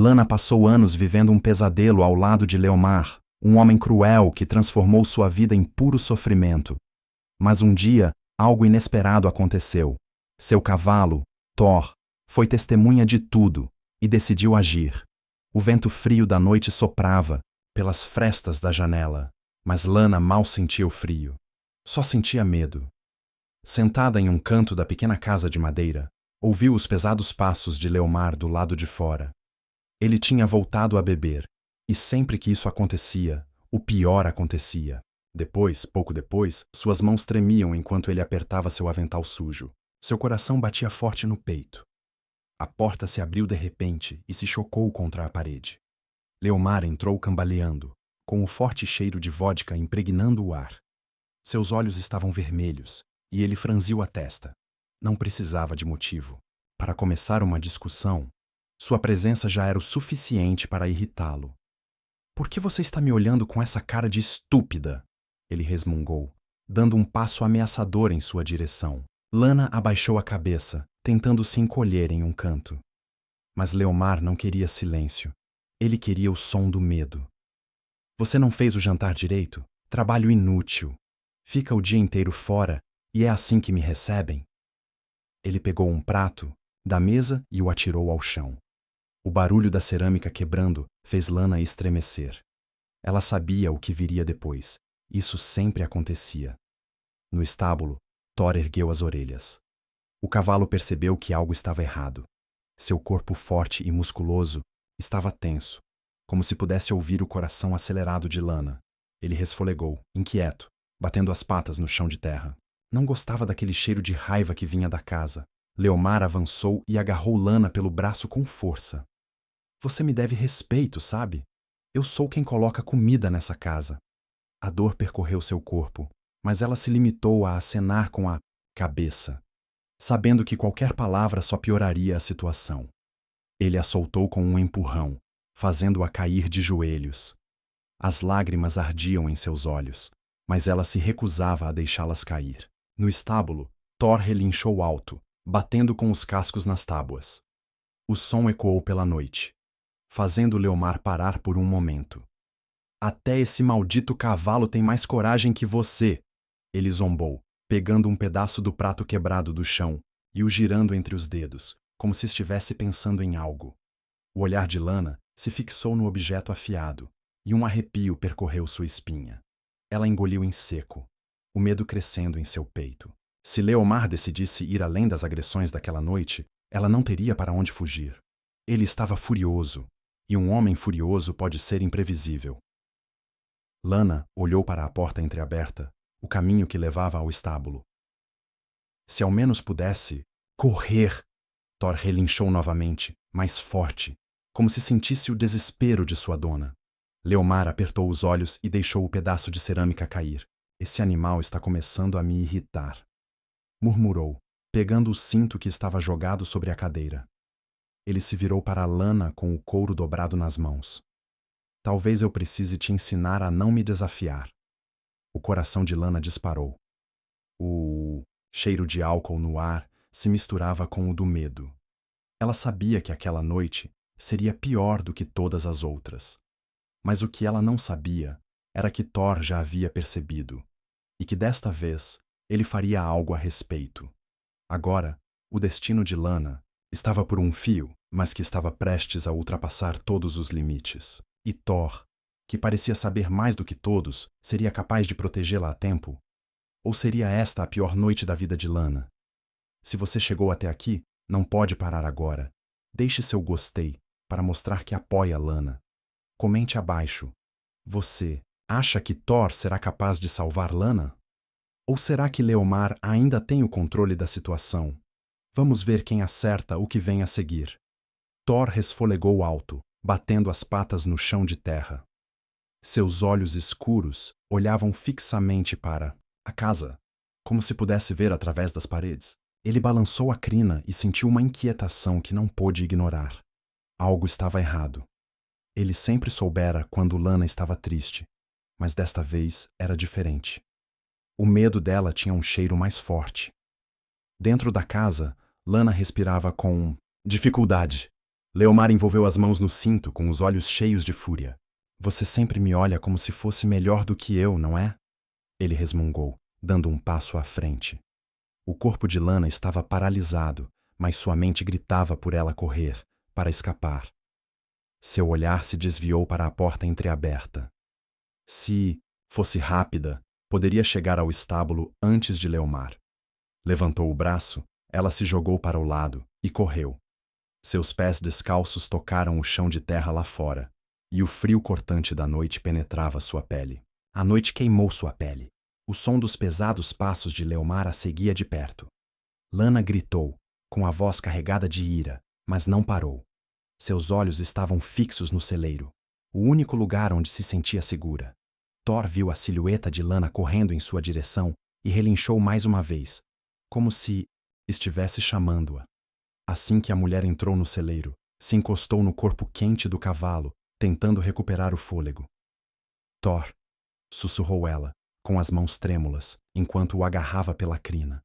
Lana passou anos vivendo um pesadelo ao lado de Leomar, um homem cruel que transformou sua vida em puro sofrimento. Mas um dia, algo inesperado aconteceu. Seu cavalo, Thor, foi testemunha de tudo e decidiu agir. O vento frio da noite soprava pelas frestas da janela, mas Lana mal sentia o frio. Só sentia medo. Sentada em um canto da pequena casa de madeira, ouviu os pesados passos de Leomar do lado de fora. Ele tinha voltado a beber, e sempre que isso acontecia, o pior acontecia. Pouco depois, suas mãos tremiam enquanto ele apertava seu avental sujo. Seu coração batia forte no peito. A porta se abriu de repente e se chocou contra a parede. Leomar entrou cambaleando, com o forte cheiro de vodka impregnando o ar. Seus olhos estavam vermelhos, e ele franziu a testa. Não precisava de motivo. Para começar uma discussão, sua presença já era o suficiente para irritá-lo. "Por que você está me olhando com essa cara de estúpida?" Ele resmungou, dando um passo ameaçador em sua direção. Lana abaixou a cabeça, tentando se encolher em um canto. Mas Leomar não queria silêncio. Ele queria o som do medo. "Você não fez o jantar direito? Trabalho inútil. Fica o dia inteiro fora e é assim que me recebem?" Ele pegou um prato da mesa e o atirou ao chão. O barulho da cerâmica quebrando fez Lana estremecer. Ela sabia o que viria depois. Isso sempre acontecia. No estábulo, Thor ergueu as orelhas. O cavalo percebeu que algo estava errado. Seu corpo forte e musculoso estava tenso, como se pudesse ouvir o coração acelerado de Lana. Ele resfolegou, inquieto, batendo as patas no chão de terra. Não gostava daquele cheiro de raiva que vinha da casa. Leomar avançou e agarrou Lana pelo braço com força. "Você me deve respeito, sabe? Eu sou quem coloca comida nessa casa." A dor percorreu seu corpo, mas ela se limitou a acenar com a cabeça, sabendo que qualquer palavra só pioraria a situação. Ele a soltou com um empurrão, fazendo-a cair de joelhos. As lágrimas ardiam em seus olhos, mas ela se recusava a deixá-las cair. No estábulo, Thor relinchou alto, batendo com os cascos nas tábuas. O som ecoou pela noite, fazendo Leomar parar por um momento. "Até esse maldito cavalo tem mais coragem que você!" Ele zombou, pegando um pedaço do prato quebrado do chão e o girando entre os dedos, como se estivesse pensando em algo. O olhar de Lana se fixou no objeto afiado, e um arrepio percorreu sua espinha. Ela engoliu em seco, o medo crescendo em seu peito. Se Leomar decidisse ir além das agressões daquela noite, ela não teria para onde fugir. Ele estava furioso, e um homem furioso pode ser imprevisível. Lana olhou para a porta entreaberta, o caminho que levava ao estábulo. Se ao menos pudesse correr! Thor relinchou novamente, mais forte, como se sentisse o desespero de sua dona. Leomar apertou os olhos e deixou o pedaço de cerâmica cair. "Esse animal está começando a me irritar", murmurou, pegando o cinto que estava jogado sobre a cadeira. Ele se virou para Lana com o couro dobrado nas mãos. "Talvez eu precise te ensinar a não me desafiar." O coração de Lana disparou. O cheiro de álcool no ar se misturava com o do medo. Ela sabia que aquela noite seria pior do que todas as outras. Mas o que ela não sabia era que Thor já havia percebido, e que desta vez ele faria algo a respeito. Agora, o destino de Lana estava por um fio, mas que estava prestes a ultrapassar todos os limites. E Thor, que parecia saber mais do que todos, seria capaz de protegê-la a tempo? Ou seria esta a pior noite da vida de Lana? Se você chegou até aqui, não pode parar agora. Deixe seu gostei para mostrar que apoia Lana. Comente abaixo. Você acha que Thor será capaz de salvar Lana? Ou será que Leomar ainda tem o controle da situação? Vamos ver quem acerta o que vem a seguir. Thor resfolegou alto, batendo as patas no chão de terra. Seus olhos escuros olhavam fixamente para a casa, como se pudesse ver através das paredes. Ele balançou a crina e sentiu uma inquietação que não pôde ignorar. Algo estava errado. Ele sempre soubera quando Lana estava triste, mas desta vez era diferente. O medo dela tinha um cheiro mais forte. Dentro da casa, Lana respirava com dificuldade. Leomar envolveu as mãos no cinto com os olhos cheios de fúria. Você sempre me olha como se fosse melhor do que eu, não é? Ele resmungou, dando um passo à frente. O corpo de Lana estava paralisado, mas sua mente gritava por ela correr, para escapar. Seu olhar se desviou para a porta entreaberta. Se fosse rápida, poderia chegar ao estábulo antes de Leomar. Levantou o braço, ela se jogou para o lado e correu. Seus pés descalços tocaram o chão de terra lá fora, e o frio cortante da noite penetrava sua pele. A noite queimou sua pele. O som dos pesados passos de Leomar a seguia de perto. Lana gritou, com a voz carregada de ira, mas não parou. Seus olhos estavam fixos no celeiro, o único lugar onde se sentia segura. Thor viu a silhueta de Lana correndo em sua direção e relinchou mais uma vez, como se estivesse chamando-a. Assim que a mulher entrou no celeiro, se encostou no corpo quente do cavalo, tentando recuperar o fôlego. Thor, sussurrou ela, com as mãos trêmulas, enquanto o agarrava pela crina.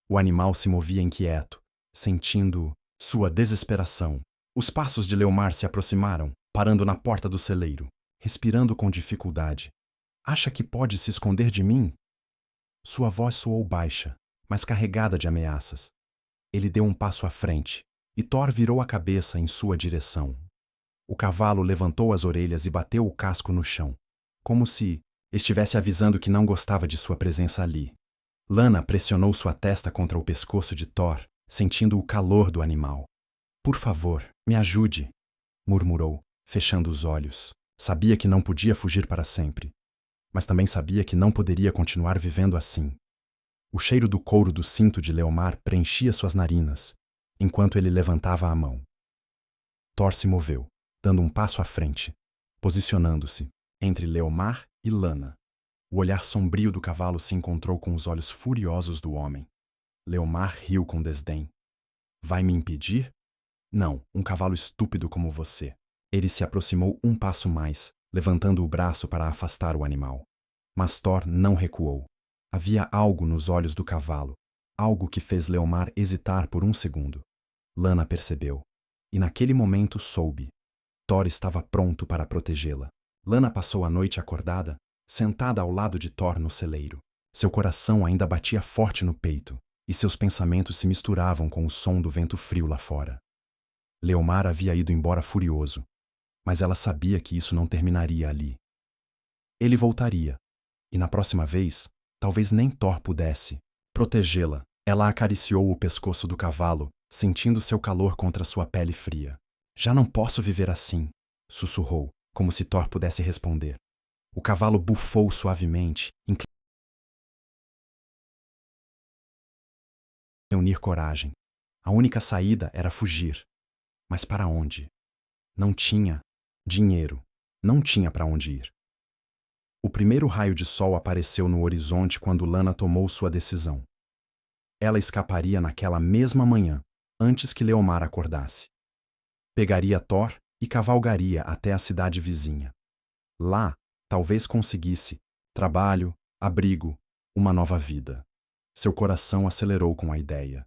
O animal se movia inquieto, sentindo sua desesperação. Os passos de Leomar se aproximaram, parando na porta do celeiro, respirando com dificuldade. Acha que pode se esconder de mim? Sua voz soou baixa, mas carregada de ameaças. Ele deu um passo à frente, e Thor virou a cabeça em sua direção. O cavalo levantou as orelhas e bateu o casco no chão, como se estivesse avisando que não gostava de sua presença ali. Lana pressionou sua testa contra o pescoço de Thor, sentindo o calor do animal. Por favor, me ajude, murmurou, fechando os olhos. Sabia que não podia fugir para sempre, mas também sabia que não poderia continuar vivendo assim. O cheiro do couro do cinto de Leomar preenchia suas narinas, enquanto ele levantava a mão. Thor se moveu, dando um passo à frente, posicionando-se entre Leomar e Lana. O olhar sombrio do cavalo se encontrou com os olhos furiosos do homem. Leomar riu com desdém. Vai me impedir? Não, um cavalo estúpido como você. Ele se aproximou um passo mais, levantando o braço para afastar o animal. Mas Thor não recuou. Havia algo nos olhos do cavalo, algo que fez Leomar hesitar por um segundo. Lana percebeu, e naquele momento soube. Thor estava pronto para protegê-la. Lana passou a noite acordada, sentada ao lado de Thor no celeiro. Seu coração ainda batia forte no peito, e seus pensamentos se misturavam com o som do vento frio lá fora. Leomar havia ido embora furioso, mas ela sabia que isso não terminaria ali. Ele voltaria, e na próxima vez, talvez nem Thor pudesse protegê-la. Ela acariciou o pescoço do cavalo, sentindo seu calor contra sua pele fria. Já não posso viver assim, sussurrou, como se Thor pudesse responder. O cavalo bufou suavemente, inclinando a unir coragem. A única saída era fugir. Mas para onde? Não tinha dinheiro. Não tinha para onde ir. O primeiro raio de sol apareceu no horizonte quando Lana tomou sua decisão. Ela escaparia naquela mesma manhã, antes que Leomar acordasse. Pegaria Thor e cavalgaria até a cidade vizinha. Lá, talvez conseguisse trabalho, abrigo, uma nova vida. Seu coração acelerou com a ideia.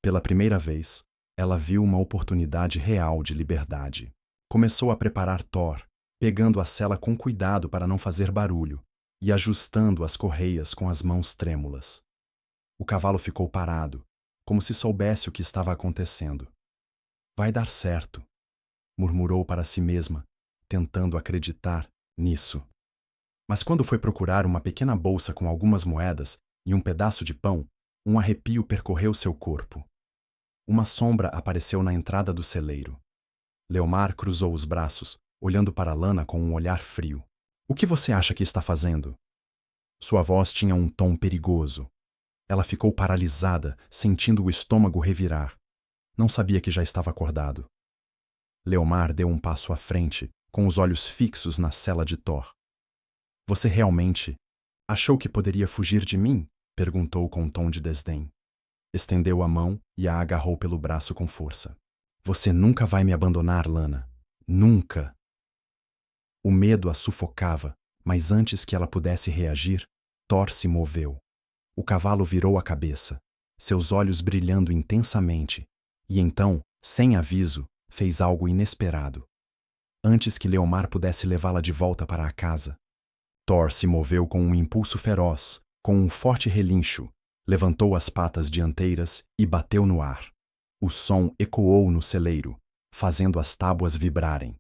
Pela primeira vez, ela viu uma oportunidade real de liberdade. Começou a preparar Thor, pegando a sela com cuidado para não fazer barulho e ajustando as correias com as mãos trêmulas. O cavalo ficou parado, como se soubesse o que estava acontecendo. Vai dar certo, murmurou para si mesma, tentando acreditar nisso. Mas quando foi procurar uma pequena bolsa com algumas moedas e um pedaço de pão, um arrepio percorreu seu corpo. Uma sombra apareceu na entrada do celeiro. Leomar cruzou os braços, olhando para Lana com um olhar frio. O que você acha que está fazendo? Sua voz tinha um tom perigoso. Ela ficou paralisada, sentindo o estômago revirar. Não sabia que já estava acordado. Leomar deu um passo à frente, com os olhos fixos na sela de Thor. Você realmente achou que poderia fugir de mim? Perguntou com um tom de desdém. Estendeu a mão e a agarrou pelo braço com força. Você nunca vai me abandonar, Lana. Nunca! O medo a sufocava, mas antes que ela pudesse reagir, Thor se moveu. O cavalo virou a cabeça, seus olhos brilhando intensamente, e então, sem aviso, fez algo inesperado. Antes que Leomar pudesse levá-la de volta para a casa, Thor se moveu com um impulso feroz, com um forte relincho, levantou as patas dianteiras e bateu no ar. O som ecoou no celeiro, fazendo as tábuas vibrarem.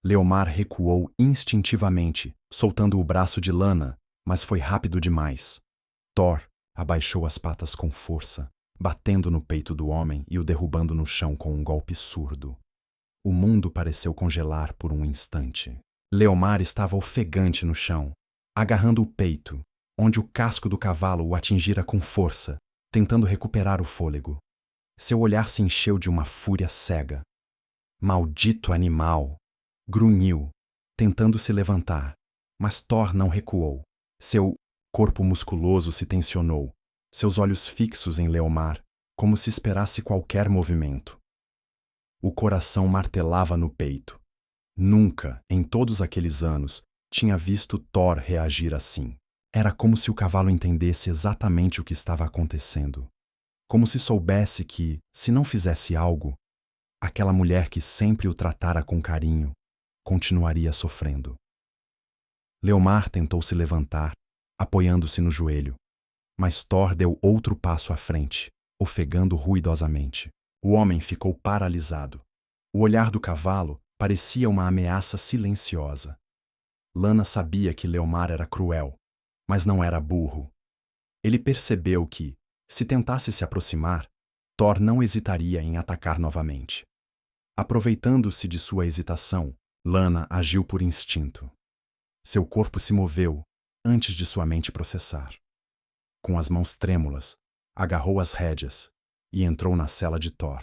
Leomar recuou instintivamente, soltando o braço de Lana, mas foi rápido demais. Thor abaixou as patas com força, batendo no peito do homem e o derrubando no chão com um golpe surdo. O mundo pareceu congelar por um instante. Leomar estava ofegante no chão, agarrando o peito, onde o casco do cavalo o atingira com força, tentando recuperar o fôlego. Seu olhar se encheu de uma fúria cega. Maldito animal! Grunhiu, tentando se levantar, mas Thor não recuou. Seu corpo musculoso se tensionou, seus olhos fixos em Leomar, como se esperasse qualquer movimento. O coração martelava no peito. Nunca, em todos aqueles anos, tinha visto Thor reagir assim. Era como se o cavalo entendesse exatamente o que estava acontecendo. Como se soubesse que, se não fizesse algo, aquela mulher que sempre o tratara com carinho continuaria sofrendo. Leomar tentou se levantar, apoiando-se no joelho, mas Thor deu outro passo à frente, ofegando ruidosamente. O homem ficou paralisado. O olhar do cavalo parecia uma ameaça silenciosa. Lana sabia que Leomar era cruel, mas não era burro. Ele percebeu que, se tentasse se aproximar, Thor não hesitaria em atacar novamente. Aproveitando-se de sua hesitação, Lana agiu por instinto. Seu corpo se moveu antes de sua mente processar. Com as mãos trêmulas, agarrou as rédeas e entrou na sela de Thor.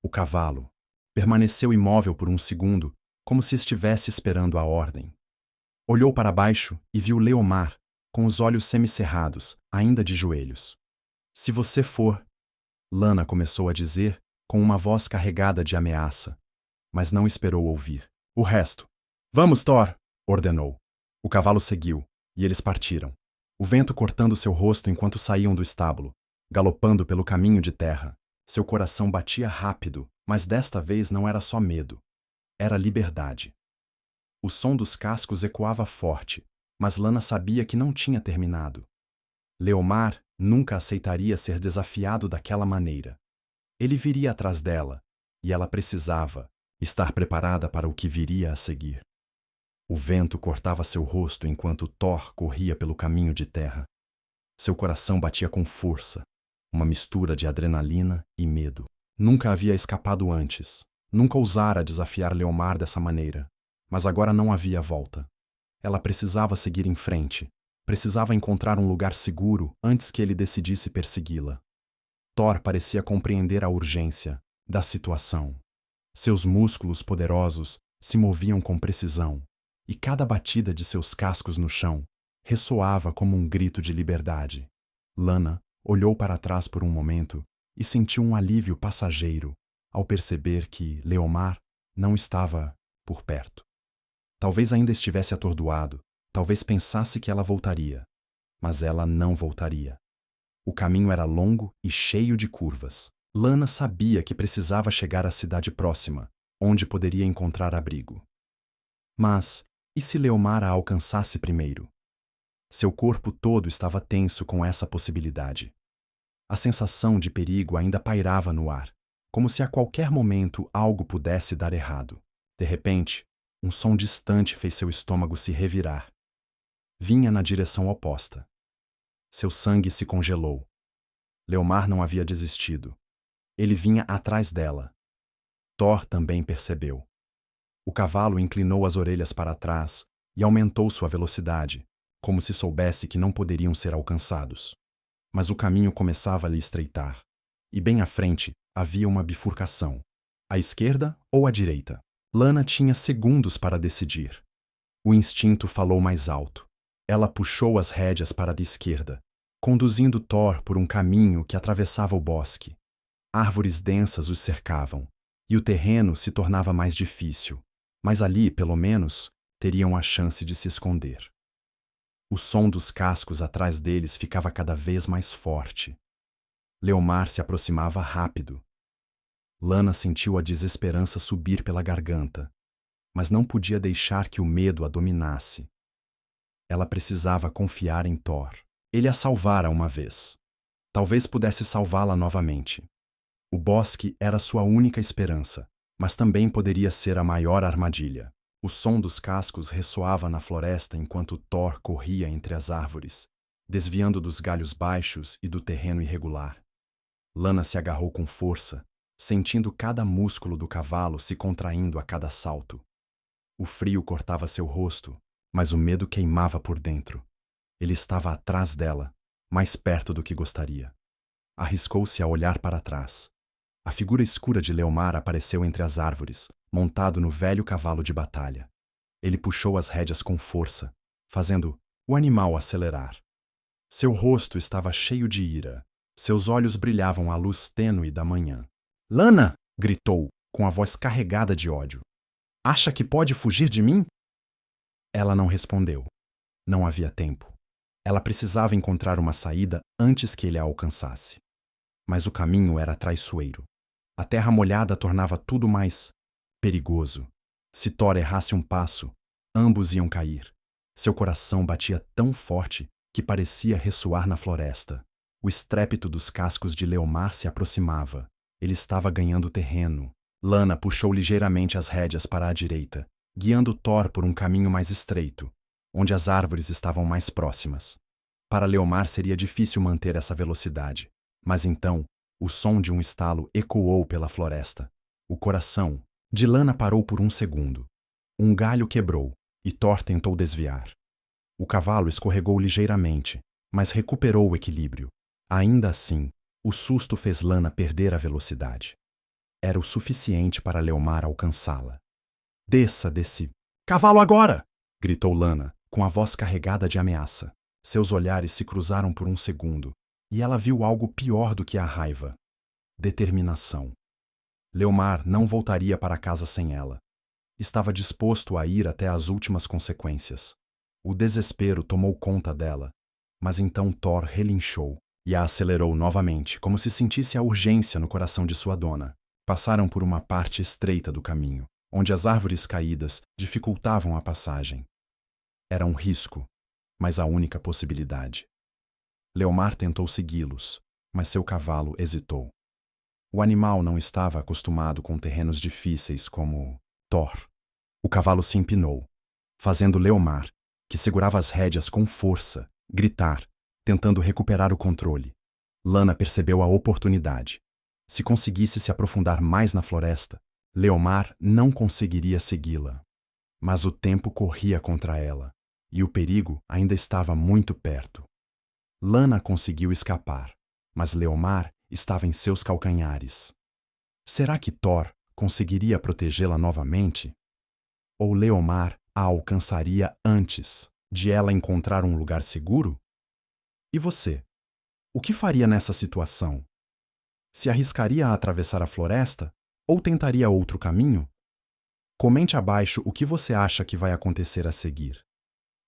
O cavalo permaneceu imóvel por um segundo, como se estivesse esperando a ordem. Olhou para baixo e viu Leomar, com os olhos semicerrados, ainda de joelhos. Se você for, Lana começou a dizer com uma voz carregada de ameaça, mas não esperou ouvir. O resto. Vamos, Thor! Ordenou. O cavalo seguiu, e eles partiram. O vento cortando seu rosto enquanto saíam do estábulo, galopando pelo caminho de terra. Seu coração batia rápido, mas desta vez não era só medo. Era liberdade. O som dos cascos ecoava forte, mas Lana sabia que não tinha terminado. Leomar nunca aceitaria ser desafiado daquela maneira. Ele viria atrás dela, e ela precisava estar preparada para o que viria a seguir. O vento cortava seu rosto enquanto Thor corria pelo caminho de terra. Seu coração batia com força, uma mistura de adrenalina e medo. Nunca havia escapado antes, nunca ousara desafiar Leomar dessa maneira, mas agora não havia volta. Ela precisava seguir em frente, precisava encontrar um lugar seguro antes que ele decidisse persegui-la. Thor parecia compreender a urgência da situação. Seus músculos poderosos se moviam com precisão, e cada batida de seus cascos no chão ressoava como um grito de liberdade. Lana olhou para trás por um momento e sentiu um alívio passageiro ao perceber que Leomar não estava por perto. Talvez ainda estivesse atordoado, talvez pensasse que ela voltaria, mas ela não voltaria. O caminho era longo e cheio de curvas. Lana sabia que precisava chegar à cidade próxima, onde poderia encontrar abrigo. Mas, e se Leomar a alcançasse primeiro? Seu corpo todo estava tenso com essa possibilidade. A sensação de perigo ainda pairava no ar, como se a qualquer momento algo pudesse dar errado. De repente, um som distante fez seu estômago se revirar. Vinha na direção oposta. Seu sangue se congelou. Leomar não havia desistido. Ele vinha atrás dela. Thor também percebeu. O cavalo inclinou as orelhas para trás e aumentou sua velocidade, como se soubesse que não poderiam ser alcançados. Mas o caminho começava a lhe estreitar, e bem à frente havia uma bifurcação. À esquerda ou à direita? Lana tinha segundos para decidir. O instinto falou mais alto. Ela puxou as rédeas para a esquerda, conduzindo Thor por um caminho que atravessava o bosque. Árvores densas os cercavam, e o terreno se tornava mais difícil, mas ali, pelo menos, teriam a chance de se esconder. O som dos cascos atrás deles ficava cada vez mais forte. Leomar se aproximava rápido. Lana sentiu a desesperança subir pela garganta, mas não podia deixar que o medo a dominasse. Ela precisava confiar em Thor. Ele a salvara uma vez. Talvez pudesse salvá-la novamente. O bosque era sua única esperança, mas também poderia ser a maior armadilha. O som dos cascos ressoava na floresta enquanto Thor corria entre as árvores, desviando dos galhos baixos e do terreno irregular. Lana se agarrou com força, sentindo cada músculo do cavalo se contraindo a cada salto. O frio cortava seu rosto, mas o medo queimava por dentro. Ele estava atrás dela, mais perto do que gostaria. Arriscou-se a olhar para trás. A figura escura de Leomar apareceu entre as árvores, montado no velho cavalo de batalha. Ele puxou as rédeas com força, fazendo o animal acelerar. Seu rosto estava cheio de ira. Seus olhos brilhavam à luz tênue da manhã. "Lana!" gritou, com a voz carregada de ódio. "Acha que pode fugir de mim?" Ela não respondeu. Não havia tempo. Ela precisava encontrar uma saída antes que ele a alcançasse. Mas o caminho era traiçoeiro. A terra molhada tornava tudo mais perigoso. Se Thor errasse um passo, ambos iam cair. Seu coração batia tão forte que parecia ressoar na floresta. O estrépito dos cascos de Leomar se aproximava. Ele estava ganhando terreno. Lana puxou ligeiramente as rédeas para a direita, guiando Thor por um caminho mais estreito, onde as árvores estavam mais próximas. Para Leomar seria difícil manter essa velocidade, mas então o som de um estalo ecoou pela floresta. O coração de Lana parou por um segundo. Um galho quebrou e Thor tentou desviar. O cavalo escorregou ligeiramente, mas recuperou o equilíbrio. Ainda assim, o susto fez Lana perder a velocidade. Era o suficiente para Leomar alcançá-la. "Desça desse cavalo agora!" gritou Lana, com a voz carregada de ameaça. Seus olhares se cruzaram por um segundo, e ela viu algo pior do que a raiva: determinação. Leomar não voltaria para casa sem ela. Estava disposto a ir até as últimas consequências. O desespero tomou conta dela, mas então Thor relinchou e a acelerou novamente, como se sentisse a urgência no coração de sua dona. Passaram por uma parte estreita do caminho, onde as árvores caídas dificultavam a passagem. Era um risco, mas a única possibilidade. Leomar tentou segui-los, mas seu cavalo hesitou. O animal não estava acostumado com terrenos difíceis como Thor. O cavalo se empinou, fazendo Leomar, que segurava as rédeas com força, gritar, tentando recuperar o controle. Lana percebeu a oportunidade. Se conseguisse se aprofundar mais na floresta, Leomar não conseguiria segui-la. Mas o tempo corria contra ela, e o perigo ainda estava muito perto. Lana conseguiu escapar, mas Leomar estava em seus calcanhares. Será que Thor conseguiria protegê-la novamente? Ou Leomar a alcançaria antes de ela encontrar um lugar seguro? E você? O que faria nessa situação? Se arriscaria a atravessar a floresta ou tentaria outro caminho? Comente abaixo o que você acha que vai acontecer a seguir.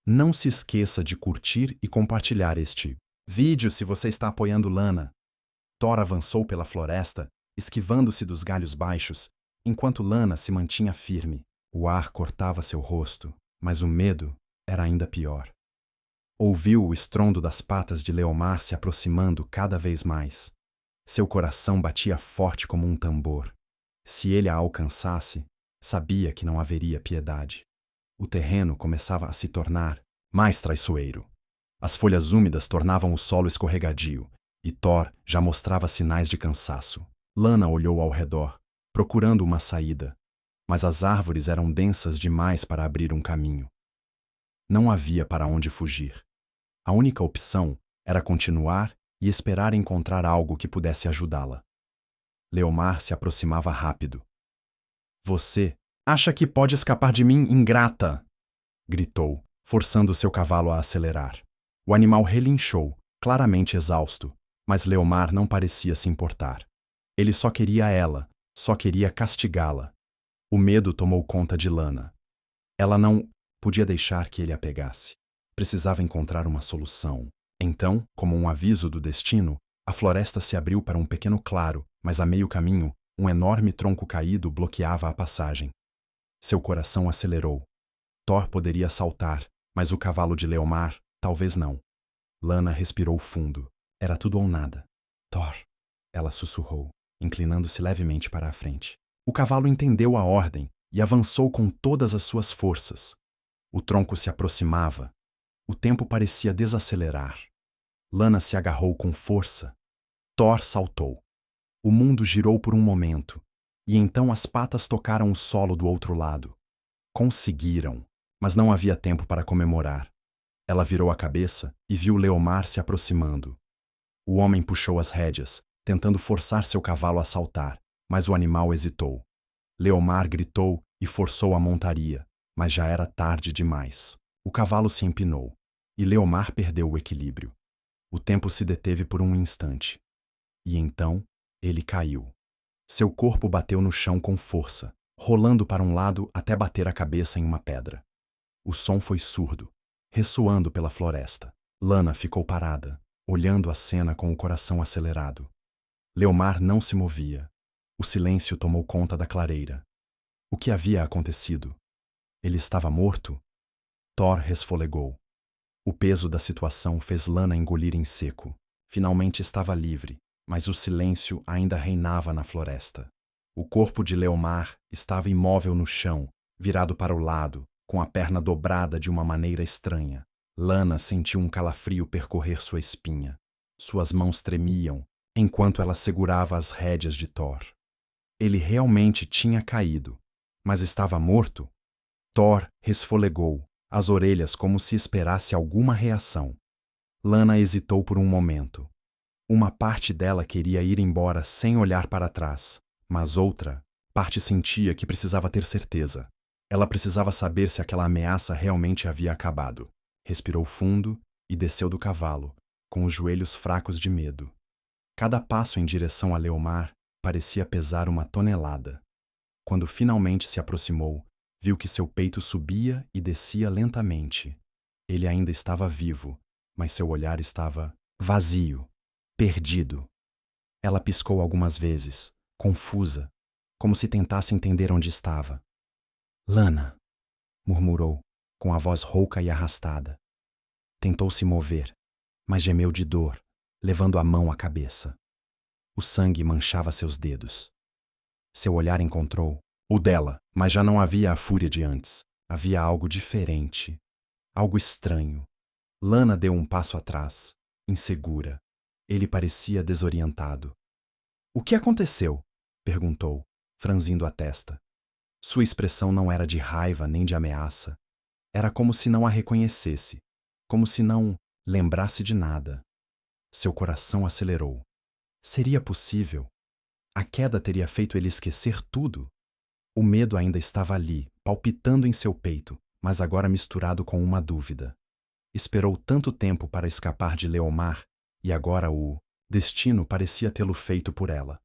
Não se esqueça de curtir e compartilhar este vídeo se você está apoiando Lana. Thor avançou pela floresta, esquivando-se dos galhos baixos, enquanto Lana se mantinha firme. O ar cortava seu rosto, mas o medo era ainda pior. Ouviu o estrondo das patas de Leomar se aproximando cada vez mais. Seu coração batia forte como um tambor. Se ele a alcançasse, sabia que não haveria piedade. O terreno começava a se tornar mais traiçoeiro. As folhas úmidas tornavam o solo escorregadio, e Thor já mostrava sinais de cansaço. Lana olhou ao redor, procurando uma saída, mas as árvores eram densas demais para abrir um caminho. Não havia para onde fugir. A única opção era continuar e esperar encontrar algo que pudesse ajudá-la. Leomar se aproximava rápido. "Você acha que pode escapar de mim, ingrata?" gritou, forçando seu cavalo a acelerar. O animal relinchou, claramente exausto, mas Leomar não parecia se importar. Ele só queria ela, só queria castigá-la. O medo tomou conta de Lana. Ela não podia deixar que ele a pegasse. Precisava encontrar uma solução. Então, como um aviso do destino, a floresta se abriu para um pequeno claro, mas a meio caminho, Um enorme tronco caído bloqueava a passagem. Seu coração acelerou. Thor poderia saltar, mas o cavalo de Leomar, talvez não. Lana respirou fundo. Era tudo ou nada. Thor, ela sussurrou, inclinando-se levemente para a frente. O cavalo entendeu a ordem e avançou com todas as suas forças. O tronco se aproximava. O tempo parecia desacelerar. Lana se agarrou com força. Thor saltou. O mundo girou por um momento, e então as patas tocaram o solo do outro lado. Conseguiram, mas não havia tempo para comemorar. Ela virou a cabeça e viu Leomar se aproximando. O homem puxou as rédeas, tentando forçar seu cavalo a saltar, mas o animal hesitou. Leomar gritou e forçou a montaria, mas já era tarde demais. O cavalo se empinou, e Leomar perdeu o equilíbrio. O tempo se deteve por um instante. E então, ele caiu. Seu corpo bateu no chão com força, rolando para um lado até bater a cabeça em uma pedra. O som foi surdo, ressoando pela floresta. Lana ficou parada, olhando a cena com o coração acelerado. Leomar não se movia. O silêncio tomou conta da clareira. O que havia acontecido? Ele estava morto? Thor resfolegou. O peso da situação fez Lana engolir em seco. Finalmente estava livre, mas o silêncio ainda reinava na floresta. O corpo de Leomar estava imóvel no chão, virado para o lado, com a perna dobrada de uma maneira estranha. Lana sentiu um calafrio percorrer sua espinha. Suas mãos tremiam, enquanto ela segurava as rédeas de Thor. Ele realmente tinha caído, mas estava morto? Thor resfolegou, as orelhas como se esperasse alguma reação. Lana hesitou por um momento. Uma parte dela queria ir embora sem olhar para trás, mas outra parte sentia que precisava ter certeza. Ela precisava saber se aquela ameaça realmente havia acabado. Respirou fundo e desceu do cavalo, com os joelhos fracos de medo. Cada passo em direção a Leomar parecia pesar uma tonelada. Quando finalmente se aproximou, viu que seu peito subia e descia lentamente. Ele ainda estava vivo, mas seu olhar estava vazio, perdido. Ela piscou algumas vezes, confusa, como se tentasse entender onde estava. Lana, murmurou, com a voz rouca e arrastada. Tentou se mover, mas gemeu de dor, levando a mão à cabeça. O sangue manchava seus dedos. Seu olhar encontrou o dela, mas já não havia a fúria de antes. Havia algo diferente, algo estranho. Lana deu um passo atrás, insegura. Ele parecia desorientado. O que aconteceu? Perguntou, franzindo a testa. Sua expressão não era de raiva nem de ameaça. Era como se não a reconhecesse, como se não lembrasse de nada. Seu coração acelerou. Seria possível? A queda teria feito ele esquecer tudo? O medo ainda estava ali, palpitando em seu peito, mas agora misturado com uma dúvida. Esperou tanto tempo para escapar de Leomar, e agora o destino parecia tê-lo feito por ela.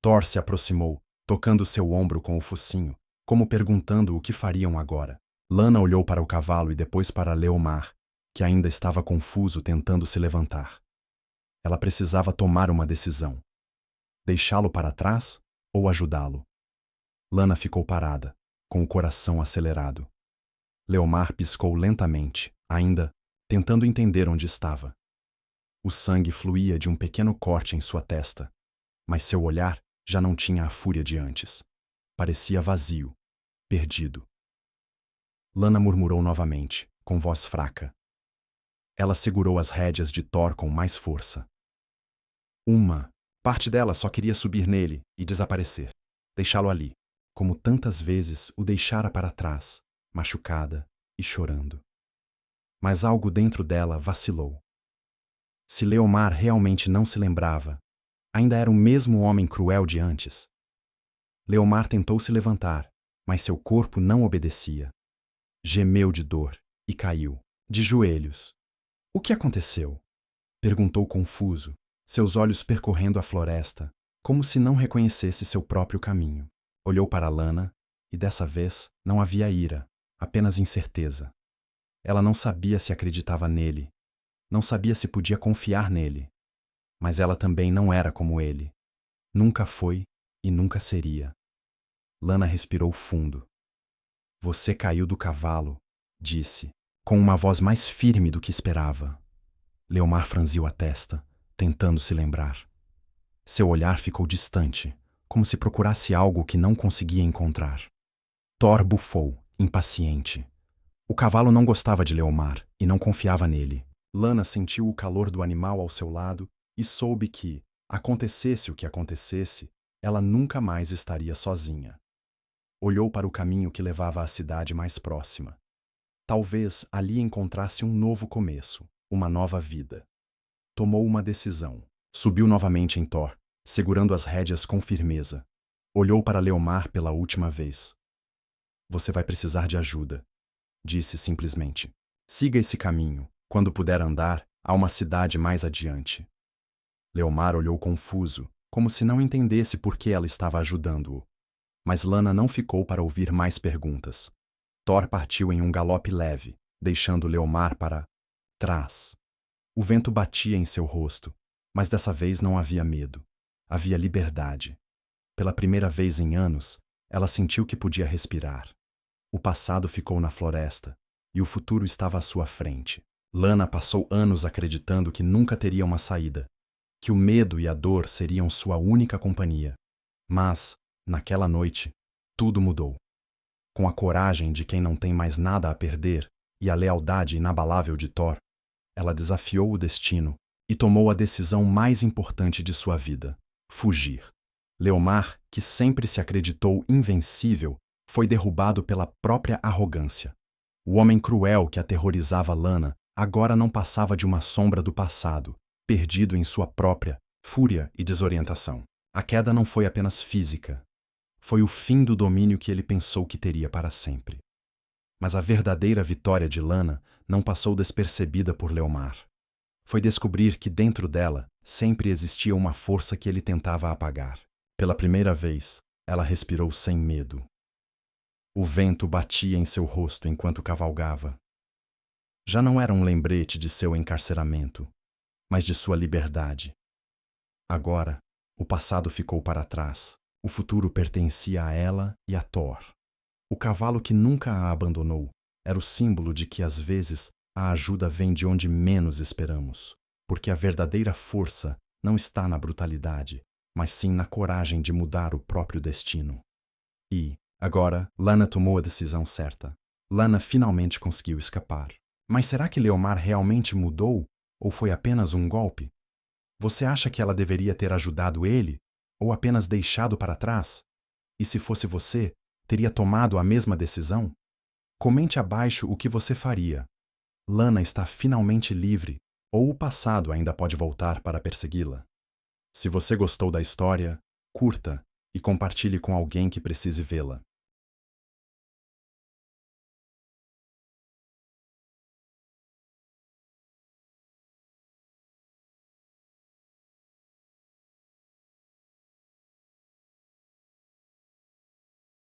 Thor se aproximou, tocando seu ombro com o focinho, como perguntando o que fariam agora. Lana olhou para o cavalo e depois para Leomar, que ainda estava confuso tentando se levantar. Ela precisava tomar uma decisão. Deixá-lo para trás ou ajudá-lo? Lana ficou parada, com o coração acelerado. Leomar piscou lentamente, ainda tentando entender onde estava. O sangue fluía de um pequeno corte em sua testa, mas seu olhar já não tinha a fúria de antes. Parecia vazio, perdido. Lana murmurou novamente, com voz fraca. Ela segurou as rédeas de Thor com mais força. Uma parte dela só queria subir nele e desaparecer, deixá-lo ali, como tantas vezes o deixara para trás, machucada e chorando. Mas algo dentro dela vacilou. Se Leomar realmente não se lembrava, ainda era o mesmo homem cruel de antes. Leomar tentou se levantar, mas seu corpo não obedecia. Gemeu de dor e caiu, de joelhos. O que aconteceu? Perguntou confuso, seus olhos percorrendo a floresta, como se não reconhecesse seu próprio caminho. Olhou para Lana e dessa vez não havia ira, apenas incerteza. Ela não sabia se acreditava nele, não sabia se podia confiar nele. Mas ela também não era como ele. Nunca foi e nunca seria. Lana respirou fundo. Você caiu do cavalo, disse, com uma voz mais firme do que esperava. Leomar franziu a testa, tentando se lembrar. Seu olhar ficou distante, como se procurasse algo que não conseguia encontrar. Thor bufou, impaciente. O cavalo não gostava de Leomar e não confiava nele. Lana sentiu o calor do animal ao seu lado e soube que, acontecesse o que acontecesse, ela nunca mais estaria sozinha. Olhou para o caminho que levava à cidade mais próxima. Talvez ali encontrasse um novo começo, uma nova vida. Tomou uma decisão. Subiu novamente em Thor, segurando as rédeas com firmeza. Olhou para Leomar pela última vez. Você vai precisar de ajuda, disse simplesmente. Siga esse caminho. Quando puder andar, há uma cidade mais adiante. Leomar olhou confuso, como se não entendesse por que ela estava ajudando-o. Mas Lana não ficou para ouvir mais perguntas. Thor partiu em um galope leve, deixando Leomar para trás. O vento batia em seu rosto, mas dessa vez não havia medo. Havia liberdade. Pela primeira vez em anos, ela sentiu que podia respirar. O passado ficou na floresta, e o futuro estava à sua frente. Lana passou anos acreditando que nunca teria uma saída, que o medo e a dor seriam sua única companhia. Mas, naquela noite, tudo mudou. Com a coragem de quem não tem mais nada a perder e a lealdade inabalável de Thor, ela desafiou o destino e tomou a decisão mais importante de sua vida: fugir. Leomar, que sempre se acreditou invencível, foi derrubado pela própria arrogância. O homem cruel que aterrorizava Lana agora não passava de uma sombra do passado, perdido em sua própria fúria e desorientação. A queda não foi apenas física. Foi o fim do domínio que ele pensou que teria para sempre. Mas a verdadeira vitória de Lana não passou despercebida por Leomar. Foi descobrir que dentro dela sempre existia uma força que ele tentava apagar. Pela primeira vez, ela respirou sem medo. O vento batia em seu rosto enquanto cavalgava. Já não era um lembrete de seu encarceramento, mas de sua liberdade. Agora, o passado ficou para trás. O futuro pertencia a ela e a Thor. O cavalo que nunca a abandonou era o símbolo de que, às vezes, a ajuda vem de onde menos esperamos, porque a verdadeira força não está na brutalidade, mas sim na coragem de mudar o próprio destino. E, agora, Lana tomou a decisão certa. Lana finalmente conseguiu escapar. Mas será que Leomar realmente mudou, ou foi apenas um golpe? Você acha que ela deveria ter ajudado ele, ou apenas deixado para trás? E se fosse você, teria tomado a mesma decisão? Comente abaixo o que você faria. Lana está finalmente livre, ou o passado ainda pode voltar para persegui-la? Se você gostou da história, curta e compartilhe com alguém que precise vê-la.